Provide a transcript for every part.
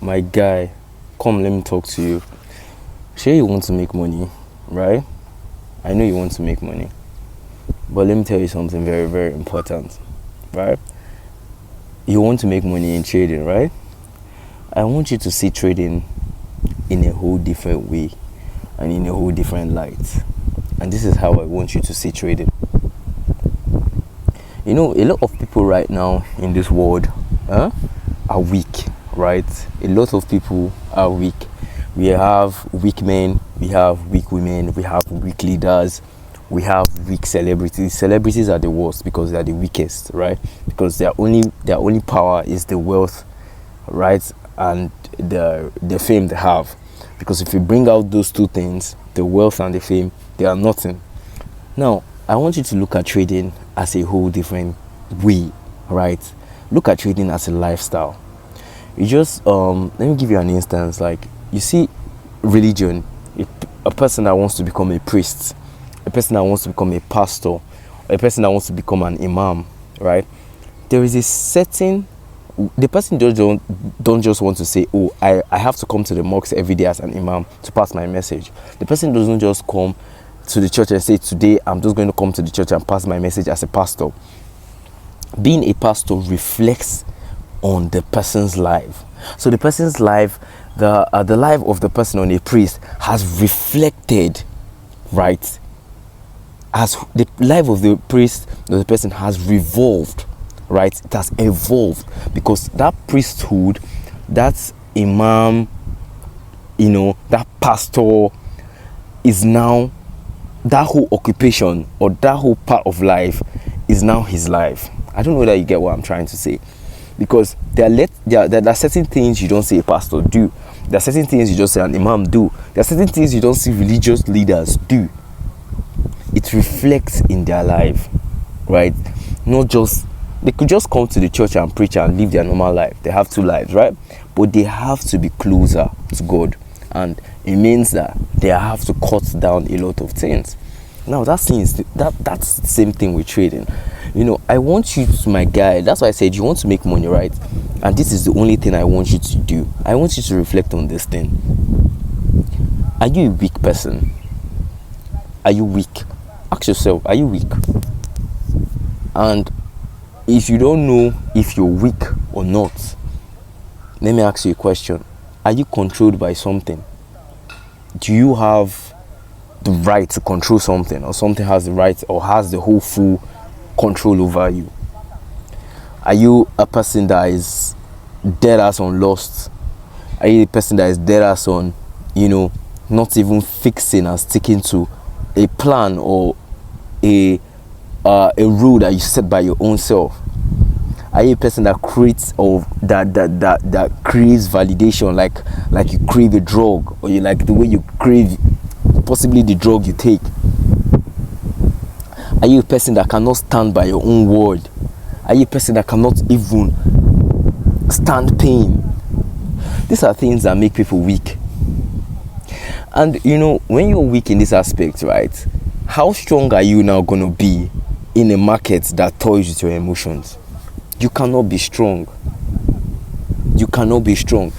My guy, come, let me talk to you. Sure, you want to make money, right? I know you want to make money. But let me tell you something very, very important, right? You want to make money in trading, right? I want you to see trading in a whole different way and in a whole different light. And this is how I want you to see trading. You know, a lot of people right now in this world are weak, right? A lot of people are weak. We have weak men, we have weak women, we have weak leaders, we have weak celebrities. Celebrities are the worst because they are the weakest, right? Because their only power is the wealth, right? And the fame they have. Because if you bring out those two things, the wealth and the fame, they are nothing. Now, I want you to look at trading as a whole different way, right? Look at trading as a lifestyle. You just let me give you an instance. Like, you see religion, a person that wants to become a priest, a person that wants to become a pastor, a person that wants to become an imam, right? There is a certain, the person don't just want to say, oh, I have to come to the mosque every day as an imam to pass my message. The person doesn't just come to the church and say, today I'm just going to come to the church and pass my message as a pastor. Being a pastor reflects on the person's life. So the person's life, the life of the person on a priest has reflected, right? As the life of the priest, the person has revolved, right? It has evolved because that priesthood, that imam, that pastor is now, that whole occupation or that whole part of life is now his life. I don't know whether you get what I'm trying to say, because there are certain things you don't see a pastor do. There are certain things you don't see an imam do. There are certain things you don't see religious leaders do. It reflects in their life, right? Not just, they could just come to the church and preach and live their normal life. They have two lives, right? But they have to be closer to God. And it means that they have to cut down a lot of things. Now that's the same thing with trading. I want you to, my guy, that's why I said you want to make money, right? And this is the only thing I want you to do. I want you to reflect on this thing. Are you a weak person? Are you weak? Ask yourself, are you weak? And if you don't know if you're weak or not, let me ask you a question. Are you controlled by something? Do you have the right to control something, or something has the right or has the whole full control over you? Are you a person that is dead ass on lost? Are you a person that is dead ass on, not even fixing and sticking to a plan or a rule that you set by your own self? Are you a person that creates or that creates validation, like you crave a drug, or you like the way you crave possibly the drug you take? Are you a person that cannot stand by your own word? Are you a person that cannot even stand pain? These are things that make people weak. And when you're weak in this aspect, right, how strong are you now going to be in a market that toys with your emotions? You cannot be strong. You cannot be strong.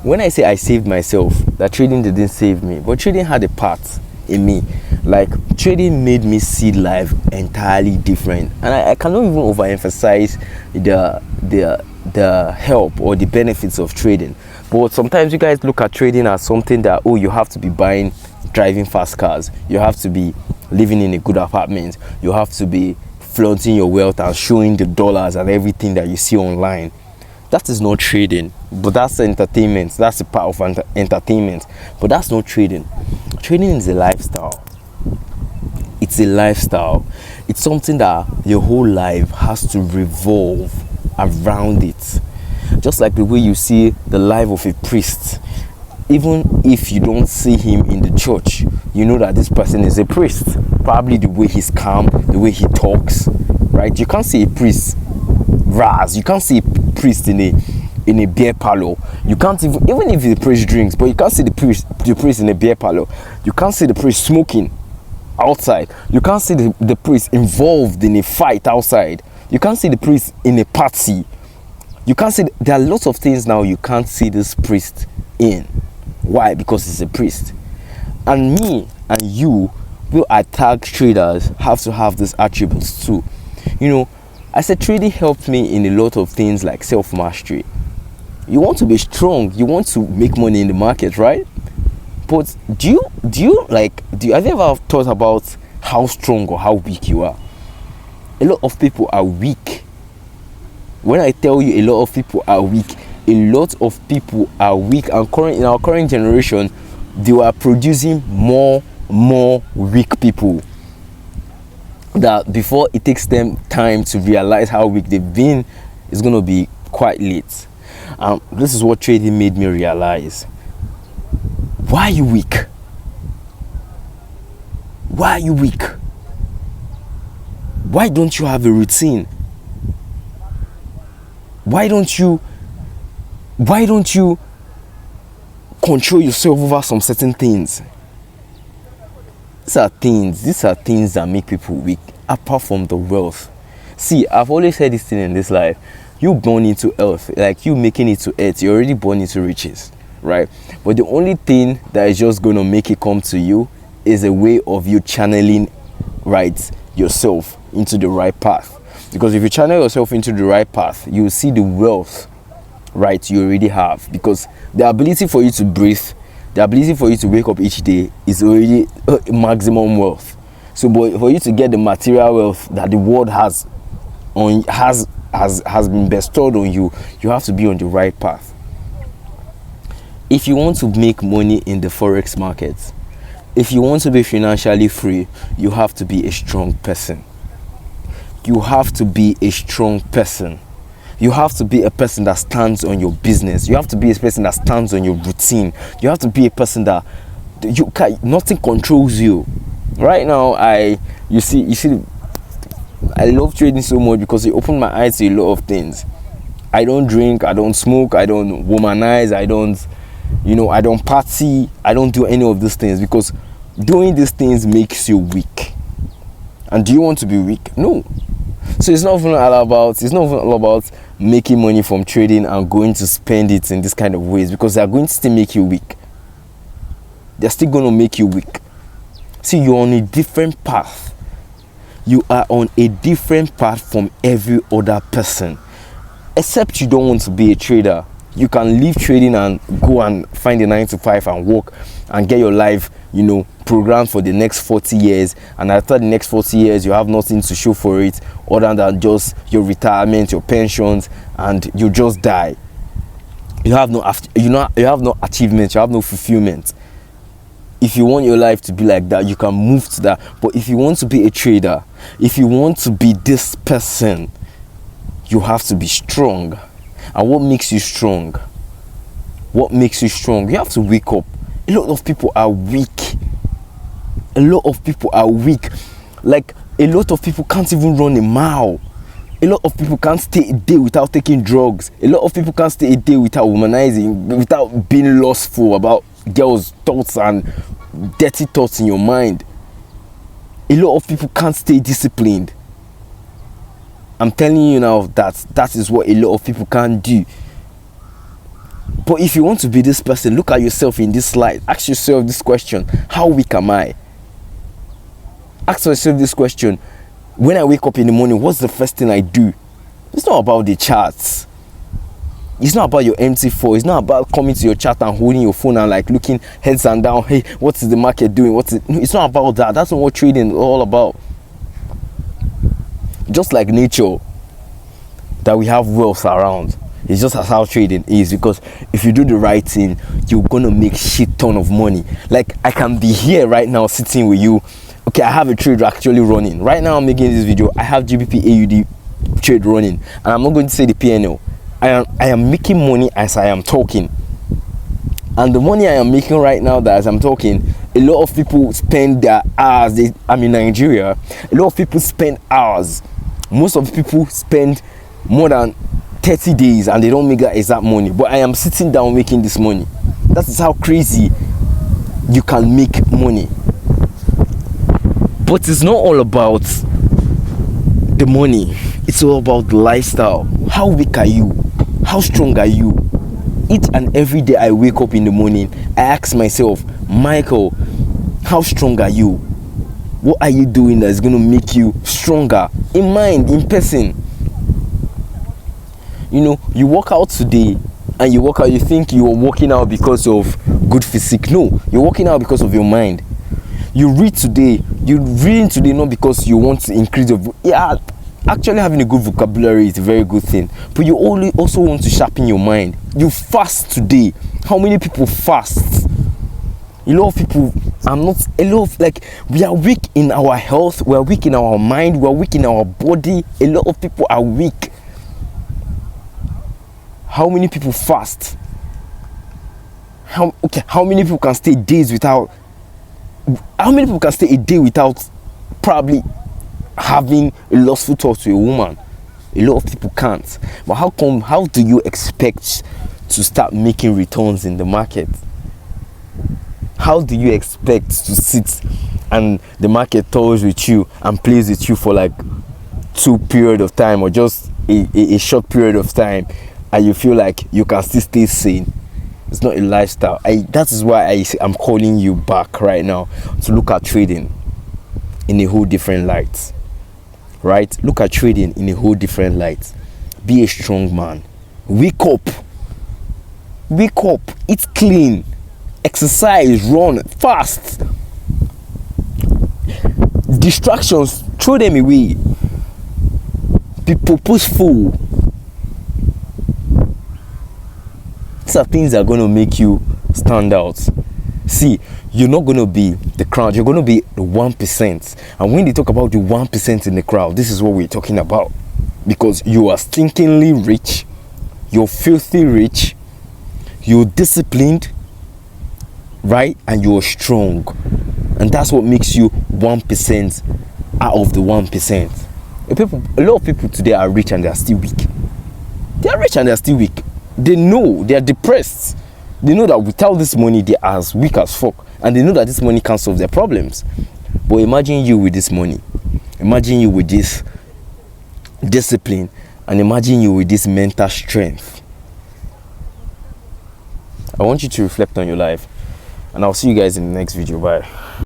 When I say I saved myself, that trading didn't save me, but trading had a part in me. Like, trading made me see life entirely different. And I cannot even overemphasize the help or the benefits of trading. But sometimes you guys look at trading as something that, oh, you have to be driving fast cars. You have to be living in a good apartment. You have to be flaunting your wealth and showing the dollars and everything that you see online. That is not trading, but that's entertainment. That's a part of entertainment, but that's not trading. Trading is a lifestyle. It's a lifestyle. It's something that your whole life has to revolve around it. Just like the way you see the life of a priest. Even if you don't see him in the church, you know that this person is a priest. Probably the way he's calm, the way he talks, right? You can't see a priest raz. You can't see a priest in a beer parlor. You can't even if the priest drinks, but you can't see the priest in a beer parlor. You can't see the priest smoking outside. You can't see the priest involved in a fight outside. You can't see the priest in a party. You can't see, there are lots of things now you can't see this priest in. Why? Because he's a priest. And me and you, will attack traders, have to have these attributes too. You know, I said trading helped me in a lot of things like self-mastery. You want to be strong, you want to make money in the market, right? But have you ever thought about how strong or how weak you are? A lot of people are weak. When I tell you a lot of people are weak, a lot of people are weak, and in our current generation, they are producing more weak people, that before it takes them time to realize how weak they've been, it's going to be quite late. This is what trading made me realize. Why are you weak? Why are you weak? Why don't you have a routine? Why don't you control yourself over some certain things? These are things that make people weak, apart from the wealth. See, I've always said this thing in this life. You born into earth, like you making it to earth, you're already born into riches, right? But the only thing that is just going to make it come to you is a way of you channeling, right, yourself into the right path. Because if you channel yourself into the right path, you will see the wealth, right, you already have. Because the ability for you to breathe, the ability for you to wake up each day is already maximum wealth. So, but for you to get the material wealth that the world has been bestowed on you, you have to be on the right path. If you want to make money in the forex market, if you want to be financially free, you have to be a strong person. You have to be a strong person. You have to be a person that stands on your business. You have to be a person that stands on your routine. You have to be a person that nothing controls you. Right now, you see, I love trading so much because it opened my eyes to a lot of things. I don't drink, I don't smoke, I don't womanize, I don't party, I don't do any of these things, because doing these things makes you weak. And do you want to be weak? No. So it's not even all about making money from trading and going to spend it in this kind of ways, because they're going to still make you weak. They're still going to make you weak. See, you're on a different path. You are on a different path from every other person. Except you don't want to be a trader. You can leave trading and go and find a 9-to-5 and work and get your life, programmed for the next 40 years. And after the next 40 years, you have nothing to show for it other than just your retirement, your pensions, and you just die. You have no achievement, you have no fulfillment. If you want your life to be like that, you can move to that. But if you want to be a trader, if you want to be this person, you have to be strong. And what makes you strong? What makes you strong? You have to wake up. A lot of people are weak. A lot of people are weak. Like, a lot of people can't even run a mile. A lot of people can't stay a day without taking drugs. A lot of people can't stay a day without womanizing, without being lustful about girls' thoughts and dirty thoughts in your mind. A lot of people can't stay disciplined. I'm telling you now that is what a lot of people can't do. But if you want to be this person, look at yourself in this slide. Ask yourself this question: how weak am I? Ask yourself this question: when I wake up in the morning, what's the first thing I do? It's not about the charts. It's not about your MT4. It's not about coming to your chat and holding your phone and like looking heads and down. Hey, what is the market doing? It's not about that. That's not what trading is all about. Just like nature, that we have wealth around, it's just as how trading is. Because if you do the right thing, you're gonna make shit ton of money. Like, I can be here right now sitting with you. Okay, I have a trade actually running right now. I'm making this video. I have GBP AUD trade running, and I'm not going to say the PNL. I am making money as I am talking, and the money I am making right now, that as I'm talking, a lot of people spend their hours. I'm in Nigeria. A lot of people spend hours. Most of the people spend more than 30 days and they don't make that exact money. But I am sitting down making this money. That is how crazy you can make money. But it's not all about the money. It's all about the lifestyle. How weak are you? How strong are you? Each and every day I wake up in the morning, I ask myself, Michael, how strong are you? What are you doing that is going to make you stronger in mind, in person? You know, you work out today and you think you are working out because of good physique. No, you're working out because of your mind. You read today not because you want to increase your actually having a good vocabulary is a very good thing, but you only also want to sharpen your mind. You fast today. How many people fast? A lot of people we are weak in our health, we are weak in our mind, we are weak in our body. A lot of people are weak. How many people fast? How many people can stay days without? How many people can stay a day without probably having a lustful thought to a woman? A lot of people can't. But how do you expect to start making returns in the market? How do you expect to sit and the market toys with you and plays with you for like 2 period of time, or just a short period of time, and you feel like you can still stay sane? It's not a lifestyle. That is why I'm calling you back right now to look at trading in a whole different light. Right? Look at trading in a whole different light. Be a strong man. Wake up. Eat clean. Exercise. Run fast. Distractions, throw them away. Be purposeful. These are things that are going to make you stand out. See, you're not going to be the crowd, you're going to be the 1%. And when they talk about the 1% in the crowd, this is what we're talking about. Because you are stinkingly rich, you're filthy rich, you're disciplined, right? And you're strong. And that's what makes you 1% out of the 1%. A lot of people today are rich and they are still weak. They are rich and they are still weak. They know they are depressed. They know that without this money, they are as weak as fuck. And they know that this money can't solve their problems. But imagine you with this money. Imagine you with this discipline. And imagine you with this mental strength. I want you to reflect on your life. And I'll see you guys in the next video. Bye.